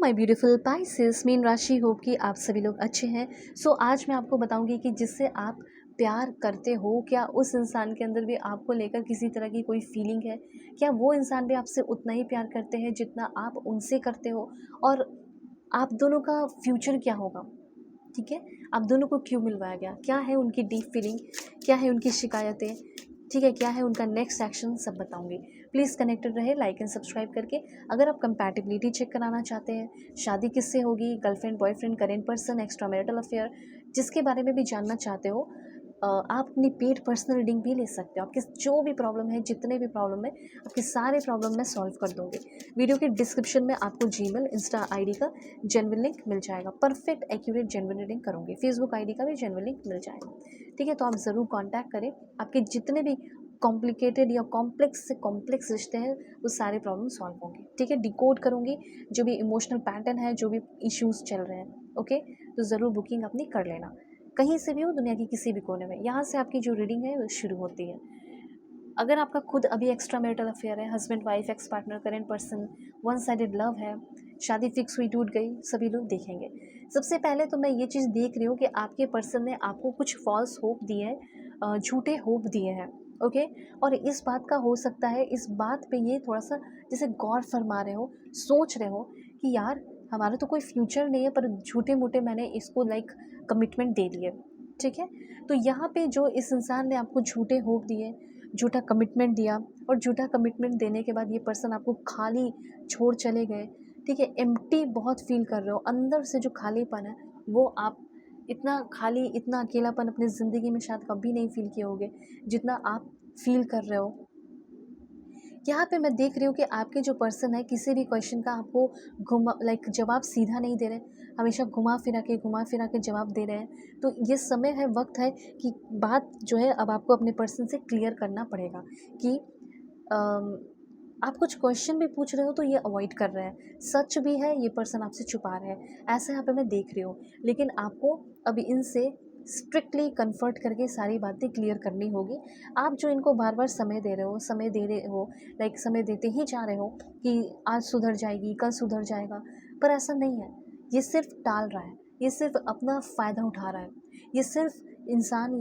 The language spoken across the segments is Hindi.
माय ब्यूटीफुल पाइसेस मीन राशि, होप कि आप सभी लोग अच्छे हैं। आज मैं आपको बताऊंगी कि जिससे आप प्यार करते हो, क्या उस इंसान के अंदर भी आपको लेकर किसी तरह की कोई फीलिंग है? क्या वो इंसान भी आपसे उतना ही प्यार करते हैं जितना आप उनसे करते हो? और आप दोनों का फ्यूचर क्या होगा? ठीक है, आप दोनों को क्यों मिलवाया गया, क्या है उनकी डीप फीलिंग, क्या है उनकी शिकायतें, ठीक है, क्या है उनका नेक्स्ट एक्शन, सब बताऊंगी। प्लीज़ कनेक्टेड रहे लाइक एंड सब्सक्राइब करके। अगर आप कंपैटिबिलिटी चेक कराना चाहते हैं, शादी किससे होगी, girlfriend boyfriend current person extra marital affair, जिसके बारे में भी जानना चाहते हो, आप अपनी पेड पर्सनल रीडिंग भी ले सकते हो। आपके जो भी प्रॉब्लम है, जितने भी प्रॉब्लम है, आपके सारे प्रॉब्लम मैं सॉल्व कर दूँगी। वीडियो के डिस्क्रिप्शन में आपको जीमेल इंस्टा आईडी का जेन्युइन लिंक मिल जाएगा। परफेक्ट एक्यूरेट जेन्युइन रीडिंग करूँगी। फेसबुक आईडी का भी जेन्युइन लिंक मिल जाएगा। ठीक है, तो आप ज़रूर कॉन्टैक्ट करें। आपके जितने भी कॉम्प्लिकेटेड या कॉम्प्लेक्स से कॉम्प्लेक्स रिश्ते हैं, वो सारे प्रॉब्लम सॉल्व होंगे। ठीक है, डिकोड करूँगी जो भी इमोशनल पैटर्न है, जो भी इश्यूज़ चल रहे हैं। ओके, तो ज़रूर बुकिंग अपनी कर लेना, कहीं से भी हो दुनिया की किसी भी कोने में। यहाँ से आपकी जो रीडिंग है वो शुरू होती है। अगर आपका खुद अभी एक्स्ट्रा मैरिटल अफेयर है, husband wife ex partner current person, one sided love है, शादी फिक्स हुई टूट गई, सभी लोग देखेंगे। सबसे पहले तो मैं ये चीज़ देख रही हूँ कि आपके पर्सन ने आपको कुछ फॉल्स होप दिए हैं, झूठे होप दिए हैं। ओके, और इस बात का हो सकता है, इस बात पे ये थोड़ा सा जैसे गौर फरमा रहे हो, सोच रहे हो कि यार हमारा तो कोई फ्यूचर नहीं है, पर झूठे मूठे मैंने इसको लाइक कमिटमेंट दे दिए। ठीक है, तो यहाँ पे जो इस इंसान ने आपको झूठे होप दिए, झूठा कमिटमेंट दिया, और झूठा कमिटमेंट देने के बाद ये पर्सन आपको खाली छोड़ चले गए। ठीक है, एम्प्टी बहुत फील कर रहे हो, अंदर से जो खालीपन है वो आप इतना खाली, इतना अकेलापन अपनी ज़िंदगी में शायद कभी नहीं फील किए होगे जितना आप फील कर रहे हो। यहाँ पे मैं देख रही हूँ कि आपके जो पर्सन है, किसी भी क्वेश्चन का आपको घुमा लाइक जवाब सीधा नहीं दे रहे, हमेशा घुमा फिरा के जवाब दे रहे हैं। तो ये समय है, वक्त है कि बात जो है अब आपको अपने पर्सन से क्लियर करना पड़ेगा कि अम, आप कुछ क्वेश्चन भी पूछ रहे हो तो ये अवॉइड कर रहे हैं, सच भी है ये पर्सन आपसे छुपा रहा है, ऐसा यहाँ पे मैं देख रही हूँ। लेकिन आपको अभी इनसे स्ट्रिक्टली कन्फर्ट करके सारी बातें क्लियर करनी होगी। आप जो इनको बार बार समय दे रहे हो, लाइक समय देते ही जा रहे हो कि आज सुधर जाएगी, कल सुधर जाएगा, पर ऐसा नहीं है। ये सिर्फ टाल रहा है, ये सिर्फ अपना फ़ायदा उठा रहा है। ये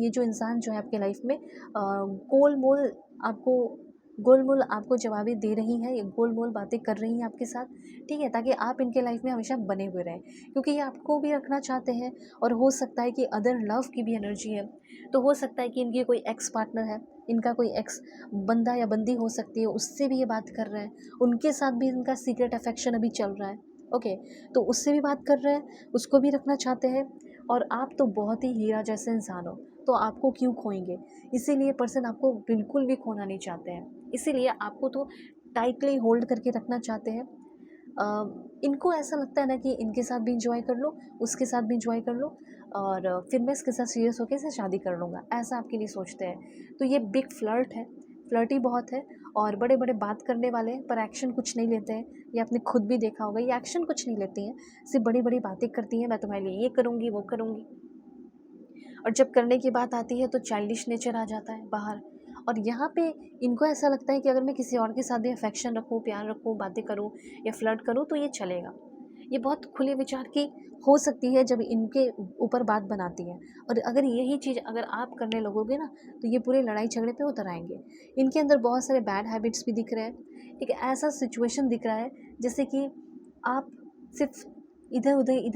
जो इंसान जो है आपके लाइफ में आपको गोल मोल आपको जवाबें दे रही हैं, ये गोल मोल बातें कर रही हैं आपके साथ। ठीक है, ताकि आप इनके लाइफ में हमेशा बने हुए रहें, क्योंकि ये आपको भी रखना चाहते हैं। और हो सकता है कि अदर लव की भी एनर्जी है, तो हो सकता है कि इनकी कोई एक्स पार्टनर है, इनका कोई एक्स बंदा या बंदी हो सकती है, उससे भी ये बात कर रहे हैं, उनके साथ भी इनका सीक्रेट अफेक्शन अभी चल रहा है। ओके, तो उससे भी बात कर रहे हैं, उसको भी रखना चाहते हैं। और आप तो बहुत ही हीरा जैसे इंसान हो, तो आपको क्यों खोएंगे? इसीलिए पर्सन आपको बिल्कुल भी खोना नहीं चाहते हैं, इसीलिए आपको तो टाइटली होल्ड करके रखना चाहते हैं। इनको ऐसा लगता है ना कि इनके साथ भी इंजॉय कर लो, उसके साथ भी इंजॉय कर लो, और फिर मैं इसके साथ सीरियस होकर इसे शादी कर लूँगा, ऐसा आपके लिए सोचते हैं। तो ये बिग फ्लर्ट है, फ्लर्टी बहुत है, और बड़े बड़े बात करने वाले हैं, पर एक्शन कुछ नहीं लेते हैं। ये आपने खुद भी देखा होगा, ये एक्शन कुछ नहीं लेती हैं, सिर्फ बड़ी बड़ी बातें करती हैं, मैं तुम्हारे लिए ये करूँगी, वो करूँगी। और जब करने की बात आती है तो चाइल्डिश नेचर आ जाता है बाहर। और यहाँ पे इनको ऐसा लगता है कि अगर मैं किसी और के साथ भी अफेक्शन रखूँ, प्यार रखूँ, बातें करूँ या फ्लर्ट करूँ तो ये चलेगा। ये बहुत खुले विचार की हो सकती है जब इनके ऊपर बात बनाती है। और अगर यही चीज़ अगर आप करने लगोगे ना, तो ये पूरे लड़ाई झगड़े पे उतर आएंगे। इनके अंदर बहुत सारे बैड हैबिट्स भी दिख रहे हैं। एक ऐसा सिचुएशन दिख रहा है जैसे कि आप सिर्फ इधर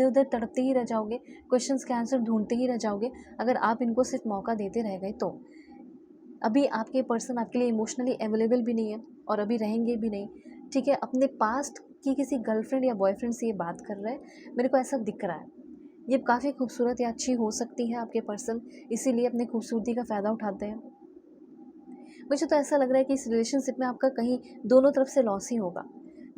उधर तड़पते ही रह जाओगे, क्वेश्चंस के आंसर ढूंढते ही रह जाओगे, अगर आप इनको सिर्फ मौका देते रह गए तो। अभी आपके पर्सन आपके लिए इमोशनली अवेलेबल भी नहीं है, और अभी रहेंगे भी नहीं। ठीक है, अपने पास्ट की किसी गर्लफ्रेंड या बॉयफ्रेंड से ये बात कर रहे हैं, मेरे को ऐसा दिख रहा है। ये काफ़ी खूबसूरत या अच्छी हो सकती है आपके पर्सन, इसीलिए अपने खूबसूरती का फ़ायदा उठाते हैं। मुझे तो ऐसा लग रहा है कि इस रिलेशनशिप में आपका कहीं दोनों तरफ से लॉस ही होगा,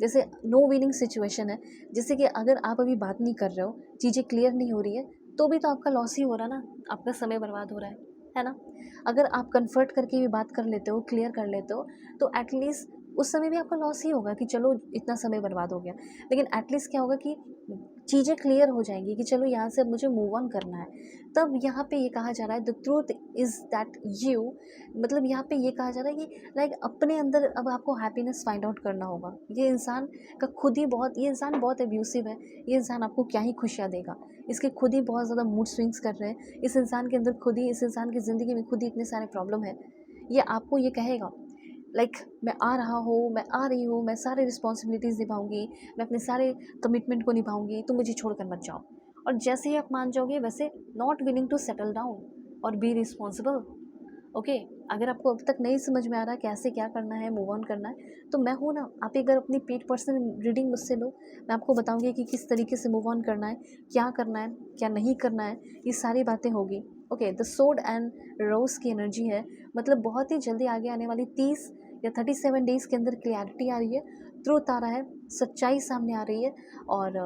जैसे नो विनिंग सिचुएशन है। जैसे कि अगर आप अभी बात नहीं कर रहे हो, चीज़ें क्लियर नहीं हो रही है, तो भी तो आपका लॉस ही हो रहा ना, आपका समय बर्बाद हो रहा है ना? अगर आप कन्फर्ट करके भी बात कर लेते हो, क्लियर कर लेते हो, तो एटलीस्ट उस समय भी आपका लॉस ही होगा कि चलो इतना समय बर्बाद हो गया। लेकिन एटलीस्ट क्या होगा कि चीज़ें क्लियर हो जाएंगी कि चलो यहाँ से अब मुझे मूव ऑन करना है। तब यहाँ पे ये कहा जा रहा है the truth is that you, मतलब यहाँ पे ये कहा जा रहा है कि लाइक अपने अंदर अब आपको हैप्पीनेस फाइंड आउट करना होगा। ये इंसान का खुद ही बहुत, ये इंसान बहुत एब्यूसिव है, ये इंसान आपको क्या ही खुशियाँ देगा। इसके खुद ही बहुत ज़्यादा मूड स्विंग्स कर रहे हैं, इस इंसान के अंदर खुद ही, इस इंसान की ज़िंदगी में खुद ही इतने सारे प्रॉब्लम है। ये आपको ये कहेगा लाइक मैं आ रहा हूँ, मैं आ रही हूँ, मैं सारी रिस्पॉन्सिबिलिटीज़ निभाऊंगी, मैं अपने सारे कमिटमेंट को निभाऊंगी, तुम मुझे छोड़कर मत जाओ। और जैसे ही आप मान जाओगे वैसे not willing to settle down और बी रिस्पॉन्सिबल। ओके, अगर आपको अब तक नहीं समझ में आ रहा कैसे क्या करना है, मूव ऑन करना है, तो मैं हूँ ना। आप एक बार अपनी पेड पर्सन रीडिंग मुझसे लो, मैं आपको बताऊंगी कि किस तरीके से मूव ऑन करना है, क्या करना है, क्या नहीं करना है, ये सारी बातें होगी। ओके, द सोड एंड रोज की एनर्जी है, मतलब बहुत ही जल्दी आगे आने वाली 30 या 37 डेज़ के अंदर क्लैरिटी आ रही है, ट्रूथ आ रहा है, सच्चाई सामने आ रही है। और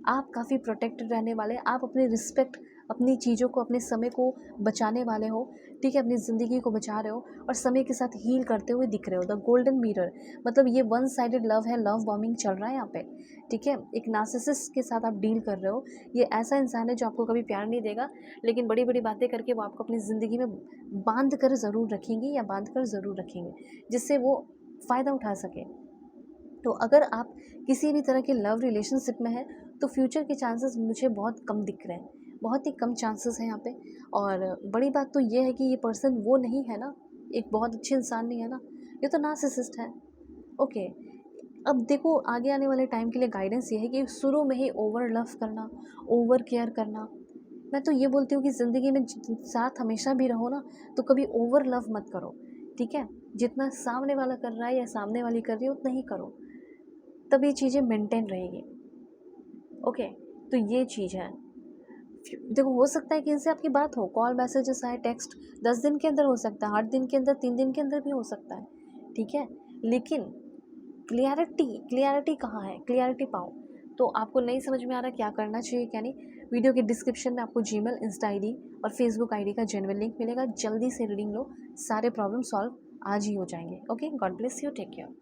आप काफ़ी प्रोटेक्टेड रहने वाले, आप अपनी रिस्पेक्ट, अपनी चीज़ों को, अपने समय को बचाने वाले हो, ठीक है, अपनी ज़िंदगी को बचा रहे हो और समय के साथ हील करते हुए दिख रहे हो। द गोल्डन मिरर, मतलब ये वन साइडेड लव है, लव बॉम्बिंग चल रहा है यहाँ पे, ठीक है। एक नार्सिसिस्ट के साथ आप डील कर रहे हो, ये ऐसा इंसान है जो आपको कभी प्यार नहीं देगा, लेकिन बड़ी बड़ी बातें करके वो आपको अपनी ज़िंदगी में बांध कर ज़रूर रखेंगी या बांध कर ज़रूर रखेंगे, जिससे वो फ़ायदा उठा सके। तो अगर आप किसी भी तरह के लव रिलेशनशिप में हैं तो फ्यूचर के चांसेस मुझे बहुत कम दिख रहे हैं, बहुत ही कम चांसेस हैं यहाँ पे। और बड़ी बात तो ये है कि ये पर्सन वो नहीं है ना, एक बहुत अच्छे इंसान नहीं है ना, ये तो नार्सिसिस्ट है। ओके, अब देखो आगे आने वाले टाइम के लिए गाइडेंस ये है कि शुरू में ही ओवर लव करना, ओवर केयर करना, मैं तो ये बोलती हूँ कि ज़िंदगी में साथ हमेशा भी रहो ना, तो कभी ओवर लव मत करो, ठीक है। जितना सामने वाला कर रहा है या सामने वाली कर रही है उतना ही करो, तब ये चीज़ें मेंटेन रहेगी। ओके, तो ये चीज़ है। देखो हो सकता है कि इनसे आपकी बात हो, कॉल मैसेजेस आए, टेक्स्ट 10 दिन के अंदर हो सकता है, 8 दिन के अंदर, 3 दिन के अंदर भी हो सकता है, ठीक है। लेकिन क्लियरिटी, क्लियरिटी कहाँ है, क्लियरिटी पाओ। तो आपको नहीं समझ में आ रहा क्या करना चाहिए क्या नहीं, वीडियो के डिस्क्रिप्शन में आपको जीमेल, इंस्टा आईडी और फेसबुक आईडी का जेन्युइन लिंक मिलेगा। जल्दी से रीडिंग लो, सारे प्रॉब्लम सॉल्व आज ही हो जाएंगे। Okay, God bless you, take care.